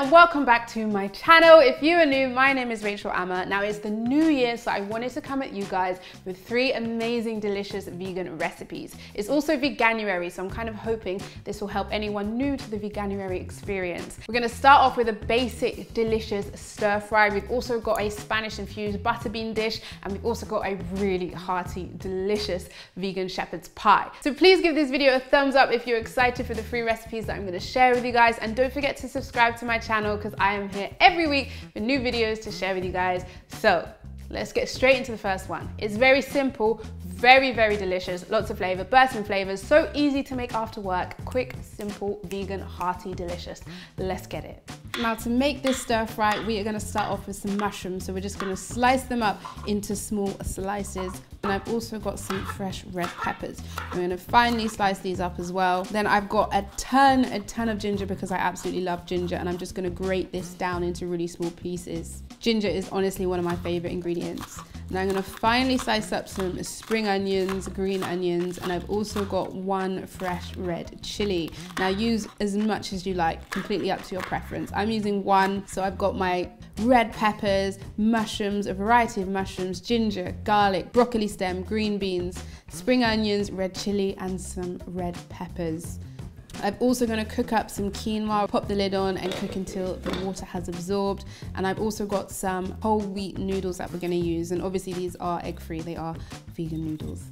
and welcome back to my channel. If you are new, my name is Rachel Amma. Now it's the new year, so I wanted to come at you guys with 3 amazing, delicious vegan recipes. It's also Veganuary, so I'm kind of hoping this will help anyone new to the Veganuary experience. We're gonna start off with a basic, delicious stir fry. We've also got a Spanish infused butterbean dish, and we've also got a really hearty, delicious vegan shepherd's pie. So please give this video a thumbs up if you're excited for the 3 recipes that I'm gonna share with you guys, and don't forget to subscribe to my channel because I am here every week with new videos to share with you guys. So let's get straight into the first one. It's very simple, very, very delicious, lots of flavor, bursting flavors, so easy to make after work, quick, simple, vegan, hearty, delicious. Let's get it. Now to make this stir fry, we are gonna start off with some mushrooms. So we're just gonna slice them up into small slices. And I've also got some fresh red peppers. I'm gonna finely slice these up as well. Then I've got a ton of ginger because I absolutely love ginger, and I'm just gonna grate this down into really small pieces. Ginger is honestly one of my favorite ingredients. Now I'm gonna finely slice up some spring onions, green onions, and I've also got 1 fresh red chili. Now use as much as you like, completely up to your preference. I'm using 1, so I've got my red peppers, mushrooms, a variety of mushrooms, ginger, garlic, broccoli stem, green beans, spring onions, red chili, and some red peppers. I'm also going to cook up some quinoa, pop the lid on and cook until the water has absorbed. And I've also got some whole wheat noodles that we're going to use. And obviously these are egg-free, they are vegan noodles.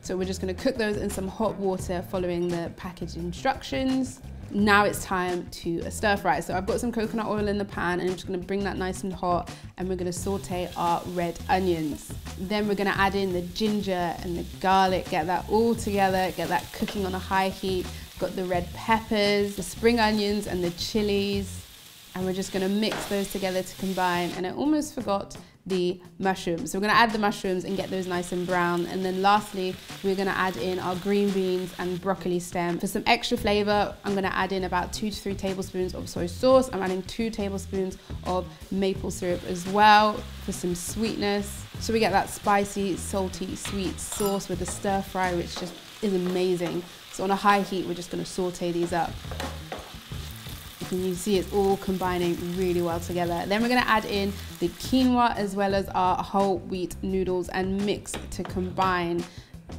So we're just going to cook those in some hot water following the package instructions. Now it's time to stir fry. So I've got some coconut oil in the pan, and I'm just going to bring that nice and hot, and we're going to saute our red onions. Then we're going to add in the ginger and the garlic, get that all together, get that cooking on a high heat. Got the red peppers, the spring onions, and the chilies, and we're just going to mix those together to combine. And I almost forgot the mushrooms. So we're going to add the mushrooms and get those nice and brown. And then lastly, we're going to add in our green beans and broccoli stem. For some extra flavor, I'm going to add in about 2 to 3 tablespoons of soy sauce. I'm adding 2 tablespoons of maple syrup as well for some sweetness. So we get that spicy, salty, sweet sauce with the stir fry, which just is amazing. So on a high heat, we're just going to saute these up. And you see it's all combining really well together. Then we're going to add in the quinoa as well as our whole wheat noodles and mix to combine.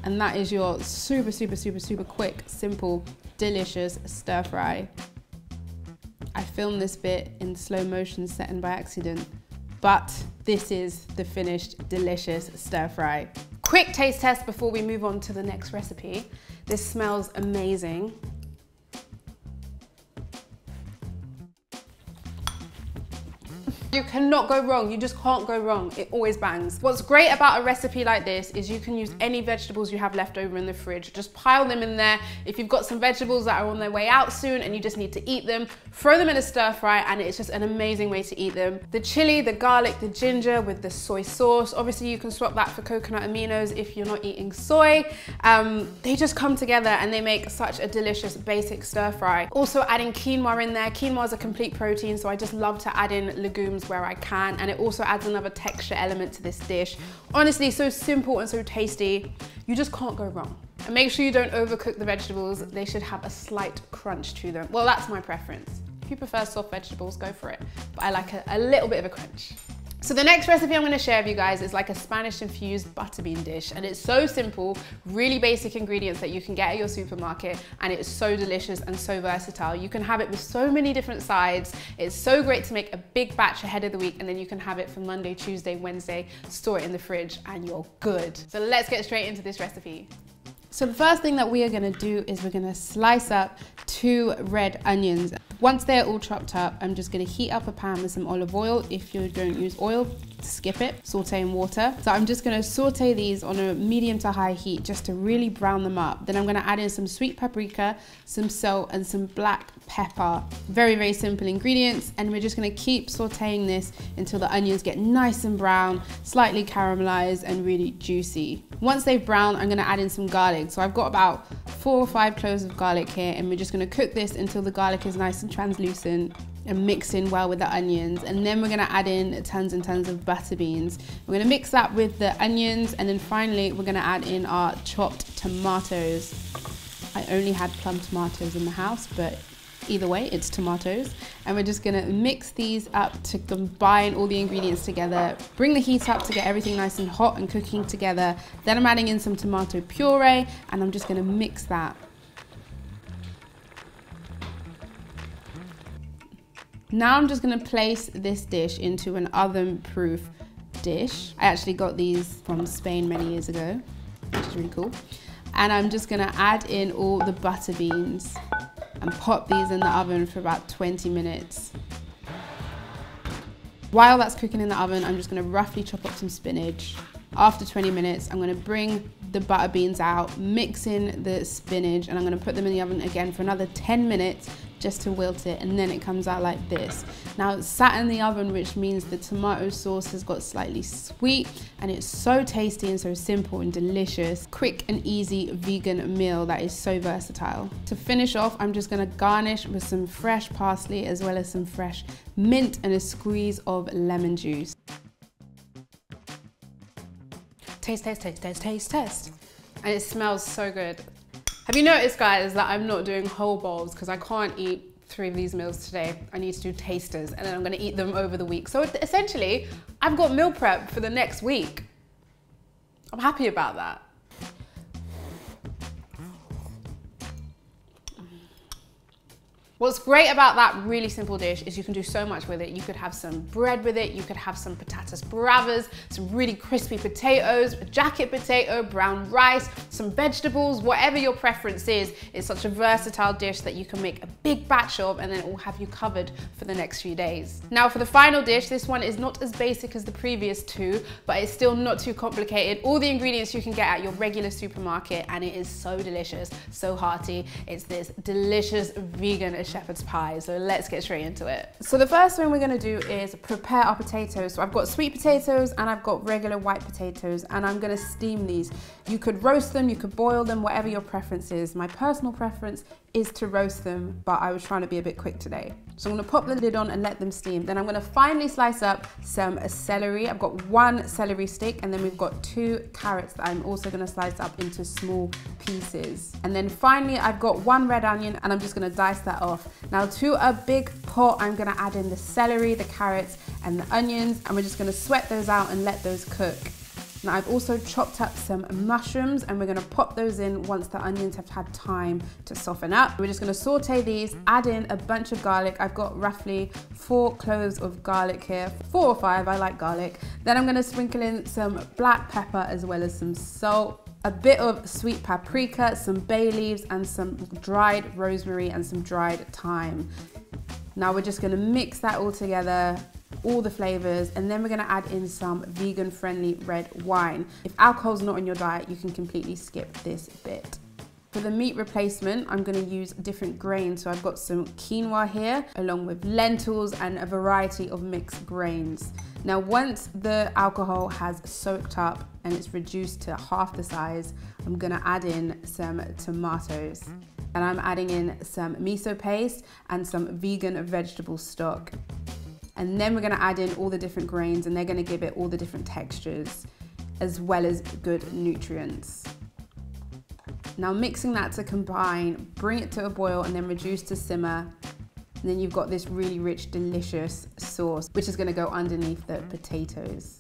And that is your super quick, simple, delicious stir fry. I filmed this bit in slow motion setting by accident, but this is the finished delicious stir fry. Quick taste test before we move on to the next recipe. This smells amazing. You cannot go wrong, you just can't go wrong. It always bangs. What's great about a recipe like this is you can use any vegetables you have left over in the fridge. Just pile them in there. If you've got some vegetables that are on their way out soon and you just need to eat them, throw them in a stir fry, and it's just an amazing way to eat them. The chili, the garlic, the ginger with the soy sauce. Obviously you can swap that for coconut aminos if you're not eating soy. They just come together and they make such a delicious basic stir fry. Also adding quinoa in there. Quinoa is a complete protein, so I just love to add in legumes where I can, and it also adds another texture element to this dish. Honestly, so simple and so tasty. You just can't go wrong. And make sure you don't overcook the vegetables. They should have a slight crunch to them. Well, that's my preference. If you prefer soft vegetables, go for it. But I like a little bit of a crunch. So the next recipe I'm going to share with you guys is like a Spanish infused butterbean dish, and it's so simple, really basic ingredients that you can get at your supermarket, and it's so delicious and so versatile. You can have it with so many different sides. It's so great to make a big batch ahead of the week, and then you can have it for Monday, Tuesday, Wednesday, store it in the fridge, and you're good. So let's get straight into this recipe. So the first thing that we are going to do is we're going to slice up 2 red onions. Once they're all chopped up, I'm just going to heat up a pan with some olive oil. If you don't use oil, skip it. Saute in water. So I'm just going to saute these on a medium to high heat just to really brown them up. Then I'm going to add in some sweet paprika, some salt, and some black pepper. Very simple ingredients, and we're just going to keep sauteing this until the onions get nice and brown, slightly caramelized, and really juicy. Once they've browned, I'm going to add in some garlic. So I've got about 4 or 5 cloves of garlic here, and we're just going to cook this until the garlic is nice and translucent and mix in well with the onions. And then we're going to add in tons and tons of butter beans. We're going to mix that with the onions, and then finally we're going to add in our chopped tomatoes. I only had plum tomatoes in the house, but Either way, it's tomatoes. And we're just gonna mix these up to combine all the ingredients together, bring the heat up to get everything nice and hot and cooking together. Then I'm adding in some tomato puree and I'm just gonna mix that. Now I'm just gonna place this dish into an oven-proof dish. I actually got these from Spain many years ago, which is really cool. And I'm just gonna add in all the butter beans and pop these in the oven for about 20 minutes. While that's cooking in the oven, I'm just gonna roughly chop up some spinach. After 20 minutes, I'm gonna bring the butter beans out, mix in the spinach, and I'm gonna put them in the oven again for another 10 minutes just to wilt it, and then it comes out like this. Now it's sat in the oven, which means the tomato sauce has got slightly sweet, and it's so tasty and so simple and delicious. Quick and easy vegan meal that is so versatile. To finish off, I'm just gonna garnish with some fresh parsley as well as some fresh mint and a squeeze of lemon juice. Taste, taste, taste, taste, taste, taste. And it smells so good. Have you noticed, guys, that I'm not doing whole bowls because I can't eat 3 of these meals today. I need to do tasters and then I'm gonna eat them over the week. So essentially, I've got meal prep for the next week. I'm happy about that. What's great about that really simple dish is you can do so much with it. You could have some bread with it, you could have some patatas bravas, some really crispy potatoes, a jacket potato, brown rice, some vegetables, whatever your preference is. It's such a versatile dish that you can make a big batch of and then it will have you covered for the next few days. Now for the final dish, this one is not as basic as the previous 2, but it's still not too complicated. All the ingredients you can get at your regular supermarket and it is so delicious, so hearty. It's this delicious vegan shepherd's pie, so let's get straight into it. So the first thing we're going to do is prepare our potatoes. So I've got sweet potatoes and I've got regular white potatoes, and I'm going to steam these. You could roast them, you could boil them, whatever your preference is. My personal preference is to roast them, but I was trying to be a bit quick today. So I'm going to pop the lid on and let them steam. Then I'm going to finely slice up some celery. I've got 1 celery stick, and then we've got 2 carrots that I'm also going to slice up into small pieces. And then finally I've got 1 red onion, and I'm just going to dice that off. Now to a big pot, I'm going to add in the celery, the carrots and the onions, and we're just going to sweat those out and let those cook. Now I've also chopped up some mushrooms, and we're going to pop those in once the onions have had time to soften up. We're just going to saute these, add in a bunch of garlic. I've got roughly 4 cloves of garlic here, 4 or 5, I like garlic. Then I'm going to sprinkle in some black pepper as well as some salt, a bit of sweet paprika, some bay leaves and some dried rosemary and some dried thyme. Now we're just going to mix that all together, all the flavors, and then we're going to add in some vegan friendly red wine. If alcohol's not in your diet, you can completely skip this bit. For the meat replacement, I'm going to use different grains. So I've got some quinoa here, along with lentils and a variety of mixed grains. Now, once the alcohol has soaked up and it's reduced to half the size, I'm going to add in some tomatoes. And I'm adding in some miso paste and some vegan vegetable stock. And then we're going to add in all the different grains, and they're going to give it all the different textures as well as good nutrients. Now mixing that to combine, bring it to a boil and then reduce to simmer. And then you've got this really rich, delicious sauce, which is going to go underneath the potatoes.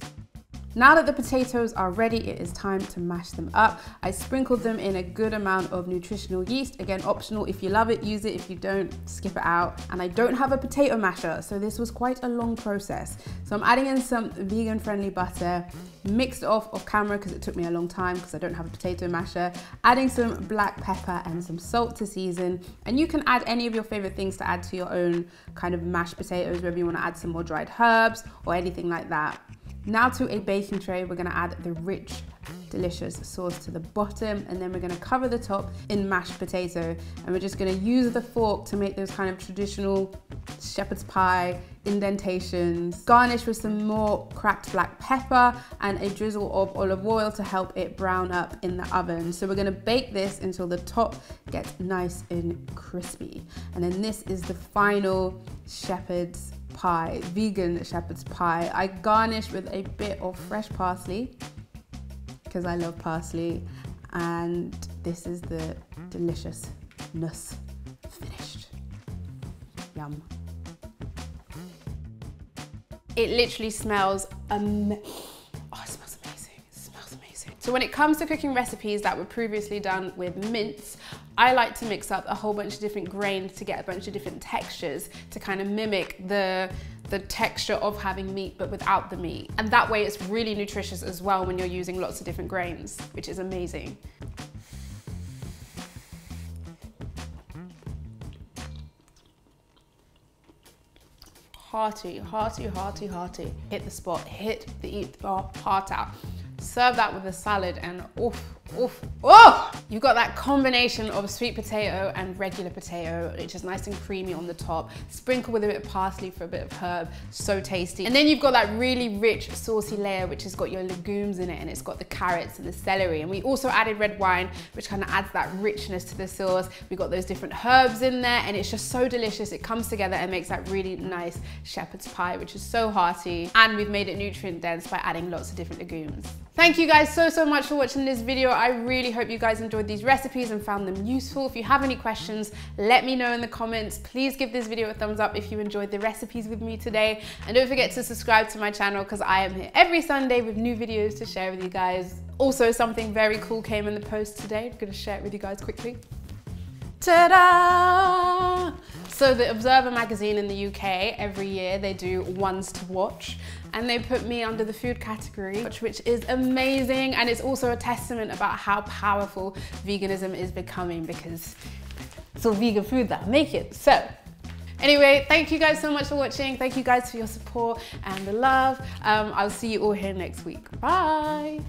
Now that the potatoes are ready, it is time to mash them up. I sprinkled them in a good amount of nutritional yeast. Again, optional. If you love it, use it. If you don't, skip it out. And I don't have a potato masher, so this was quite a long process. So I'm adding in some vegan friendly butter, mixed off camera because it took me a long time because I don't have a potato masher, adding some black pepper and some salt to season. And you can add any of your favorite things to add to your own kind of mashed potatoes, whether you want to add some more dried herbs or anything like that. Now to a baking tray, we're going to add the rich, delicious sauce to the bottom, and then we're going to cover the top in mashed potato, and we're just going to use the fork to make those kind of traditional shepherd's pie indentations. Garnish with some more cracked black pepper and a drizzle of olive oil to help it brown up in the oven. So we're going to bake this until the top gets nice and crispy, and then this is the final shepherd's pie, vegan shepherd's pie. I garnish with a bit of fresh parsley because I love parsley, and this is the deliciousness finished. Yum. It literally smells oh, it smells amazing. It smells amazing. So when it comes to cooking recipes that were previously done with mince, I like to mix up a whole bunch of different grains to get a bunch of different textures to kind of mimic the texture of having meat but without the meat. And that way it's really nutritious as well when you're using lots of different grains, which is amazing. Hearty, hearty, hearty, hearty. Hit the spot, hit the heart out. Serve that with a salad and oof, oof, oh! You've got that combination of sweet potato and regular potato, which is nice and creamy on the top. Sprinkle with a bit of parsley for a bit of herb, so tasty. And then you've got that really rich, saucy layer, which has got your legumes in it, and it's got the carrots and the celery. And we also added red wine, which kind of adds that richness to the sauce. We've got those different herbs in there, and it's just so delicious. It comes together and makes that really nice shepherd's pie, which is so hearty. And we've made it nutrient dense by adding lots of different legumes. Thank you guys so much for watching this video. I really hope you guys enjoyed these recipes and found them useful. If you have any questions, let me know in the comments. Please give this video a thumbs up if you enjoyed the recipes with me today. And don't forget to subscribe to my channel because I am here every Sunday with new videos to share with you guys. Also, something very cool came in the post today. I'm gonna share it with you guys quickly. Ta-da! So the Observer magazine in the UK, every year they do ones to watch, and they put me under the food category, which is amazing. And it's also a testament about how powerful veganism is becoming because it's all vegan food that make it. So anyway, thank you guys so much for watching. Thank you guys for your support and the love. I'll see you all here next week. Bye.